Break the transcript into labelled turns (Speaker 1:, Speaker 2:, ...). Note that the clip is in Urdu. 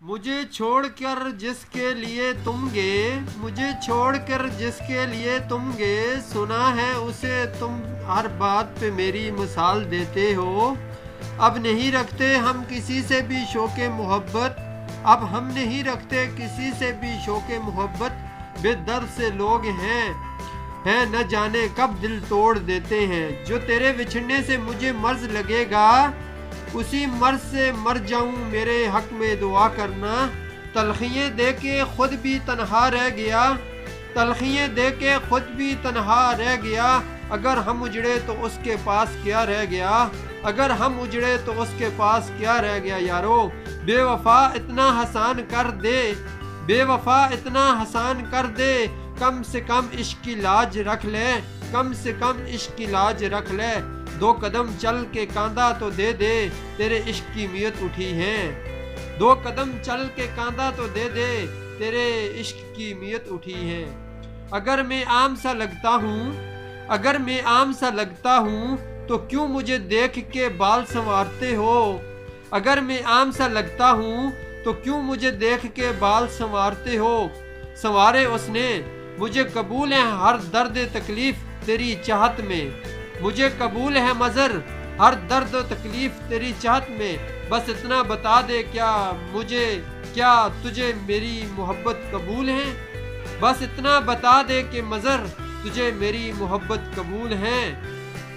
Speaker 1: مجھے چھوڑ کر جس کے لیے تم گئے، مجھے چھوڑ کر جس کے لیے تم گئے، سنا ہے اسے تم ہر بات پہ میری مثال دیتے ہو۔ اب نہیں رکھتے ہم کسی سے بھی شوق محبت، اب ہم نہیں رکھتے کسی سے بھی شوق محبت، بے درد سے لوگ ہیں نہ جانے کب دل توڑ دیتے ہیں۔ جو تیرے بچھڑنے سے مجھے مرض لگے گا، اسی مرض سے مر جاؤں، میرے حق میں دعا کرنا۔ تلخییں دے کے خود بھی تنہا رہ گیا، تلخییں دے کے خود بھی تنہا رہ گیا، اگر ہم اجڑے تو اس کے پاس کیا رہ گیا، اگر ہم اجڑے تو اس کے پاس کیا رہ گیا۔ یارو بے وفا اتنا حسان کر دے، بے وفا اتنا حسان کر دے، کم سے کم عشق کی لاج رکھ لے، کم سے کم عشق کی لاج رکھ لے۔ دو قدم چل کے کاندھا تو دے دے، تیرے عشق کی میت اٹھی ہے، دو قدم چل کے کاندھا تو دے دے، تیرے عشق کی میت اٹھی ہے۔ اگر میں عام سا لگتا ہوں، اگر میں عام سا لگتا ہوں، تو کیوں مجھے دیکھ کے بال سنوارتے ہو، اگر میں عام سا لگتا ہوں، تو کیوں مجھے دیکھ کے بال سنوارتے ہو۔ سنوارے اس نے، مجھے قبول ہے ہر درد تکلیف تیری چاہت میں، مجھے قبول ہے مضر ہر درد و تکلیف تیری چاہت میں، بس اتنا بتا دے کیا تجھے میری محبت قبول ہے، بس اتنا بتا دے کہ مضر تجھے میری محبت قبول ہے۔